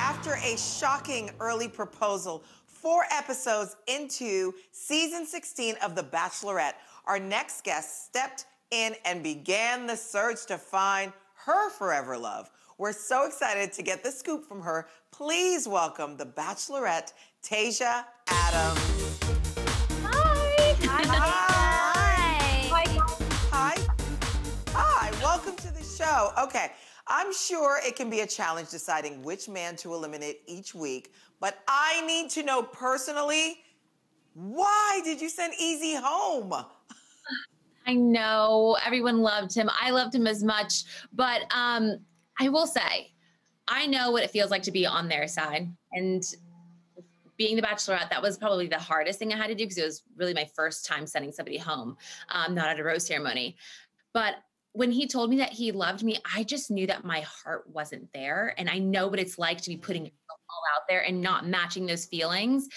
after a shocking early proposal, 4 episodes into season 16 of The Bachelorette, our next guest stepped in and began the search to find her forever love. We're so excited to get the scoop from her. Please welcome The Bachelorette, Tayshia Adams. Hi. Hi. Hi. Hi. Welcome to the show. Okay. I'm sure it can be a challenge deciding which man to eliminate each week, but I need to know personally, why did you send Easy home? I know everyone loved him. I loved him as much, but I will say, I know what it feels like to be on their side. And being the Bachelorette, that was probably the hardest thing I had to do because it was really my first time sending somebody home, not at a rose ceremony. But when he told me that he loved me, I just knew that my heart wasn't there. And I know what it's like to be putting yourself all out there and not matching those feelings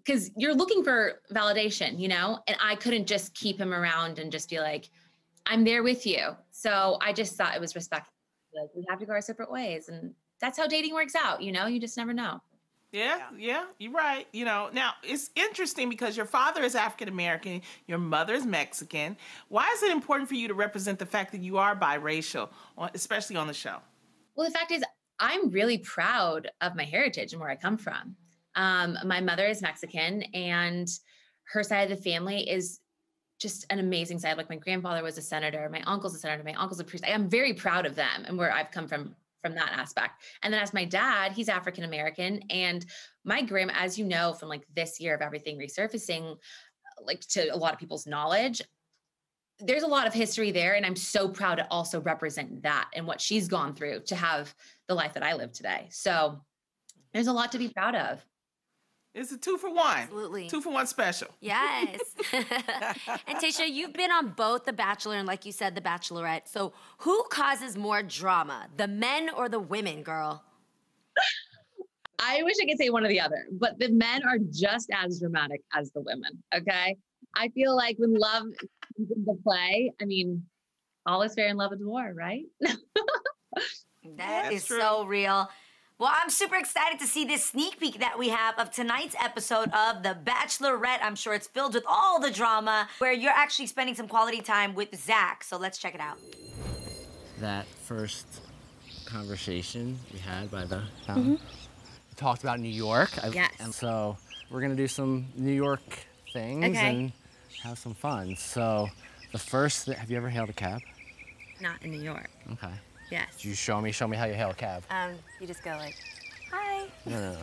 because you're looking for validation, you know? And I couldn't just keep him around and just be like, I'm there with you. So I just thought it was respectful. Like, we have to go our separate ways. And that's how dating works out, you know? You just never know. Yeah, you're right. You know, now it's interesting because your father is African American, your mother is Mexican. Why is it important for you to represent the fact that you are biracial, especially on the show? Well, the fact is, I'm really proud of my heritage and where I come from. My mother is Mexican, and her side of the family is just an amazing side. Like my grandfather was a senator, my uncle's a senator, my uncle's a priest. I am very proud of them and where I've come from that aspect. And then as my dad, he's African American, and my grandma, as you know, from like this year of everything resurfacing, like to a lot of people's knowledge, there's a lot of history there. And I'm so proud to also represent that and what she's gone through to have the life that I live today. So there's a lot to be proud of. It's a 2-for-1. Absolutely. 2-for-1 special. Yes. And Tayshia, you've been on both The Bachelor and, like you said, The Bachelorette. So who causes more drama, the men or the women, girl? I wish I could say one or the other, but the men are just as dramatic as the women, okay? I feel like when love comes into play, I mean, all is fair in love and war, right? That is true. so real. Well, I'm super excited to see this sneak peek that we have of tonight's episode of The Bachelorette. I'm sure it's filled with all the drama where you're actually spending some quality time with Zach. So let's check it out. That first conversation we had by the fountain, we talked about New York. Yes. And so we're going to do some New York things and have some fun. So the first, have you ever hailed a cab? Not in New York. Okay. Yes. Could you show me how you hail a cab? You just go like, hi. No.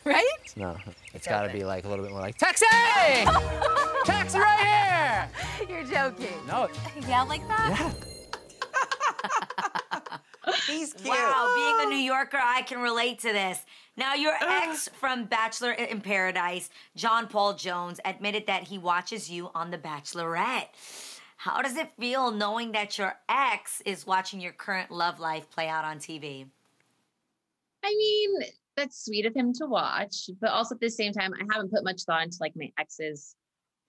Right? No, it's got to be like a little bit more like, taxi! Taxi right here! You're joking. No. Yell like that? Yeah. He's cute. Wow, being a New Yorker, I can relate to this. Now, your ex from Bachelor in Paradise, John Paul Jones, admitted that he watches you on The Bachelorette. How does it feel knowing that your ex is watching your current love life play out on TV? I mean, that's sweet of him to watch, but also at the same time, I haven't put much thought into like my exes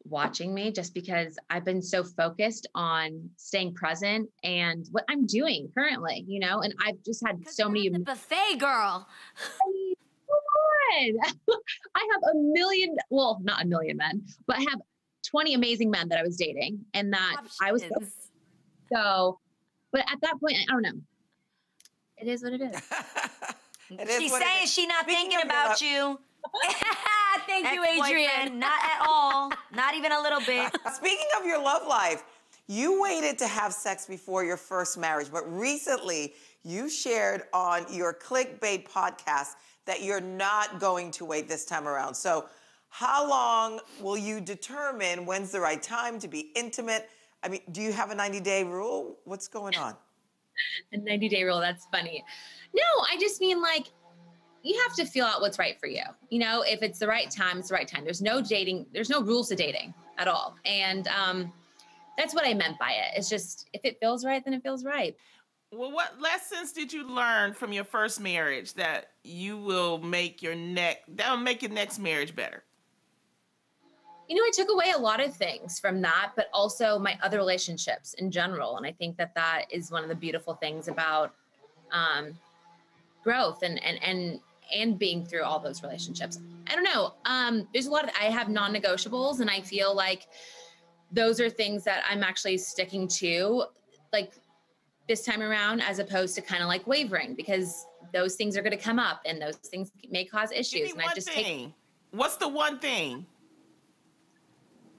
watching me just because I've been so focused on staying present and what I'm doing currently, you know, and I've just had so many. The buffet girl. I mean, come on. I have a million, well, not a million men, but I have 20 amazing men that I was dating and that I was so, but at that point, I don't know. It is what it is. She's saying she's not thinking about you. Thank you, Adrian. Not at all. Not even a little bit. Speaking of your love life, you waited to have sex before your first marriage, but recently you shared on your clickbait podcast that you're not going to wait this time around. So how long will you determine when's the right time to be intimate? I mean, do you have a 90-day rule? What's going on? A 90-day rule, that's funny. No, I just mean like, you have to feel out what's right for you. You know, if it's the right time, it's the right time. There's no dating, there's no rules to dating at all. And that's what I meant by it. It's just, if it feels right, then it feels right. Well, what lessons did you learn from your first marriage that you will make that will make your next marriage better? You know, I took away a lot of things from that, but also my other relationships in general. And I think that that is one of the beautiful things about growth and being through all those relationships. I don't know. There's a lot of, I have non-negotiables, and I feel like those are things that I'm actually sticking to, like this time around, as opposed to kind of like wavering, because those things are going to come up and those things may cause issues. And I just take. What's the one thing?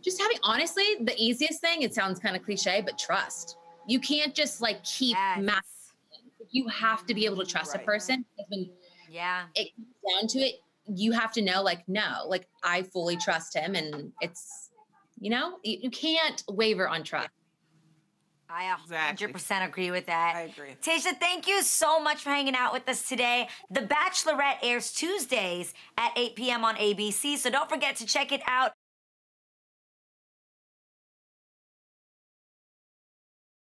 Just having, honestly, the easiest thing, it sounds kind of cliche, but trust. You can't just like keep you have to be able to trust a person. When it comes down to it, you have to know, like, no, like I fully trust him, and it's, you can't waver on trust. I 100% agree with that. I agree. Tayshia, thank you so much for hanging out with us today. The Bachelorette airs Tuesdays at 8 p.m. on ABC, so don't forget to check it out.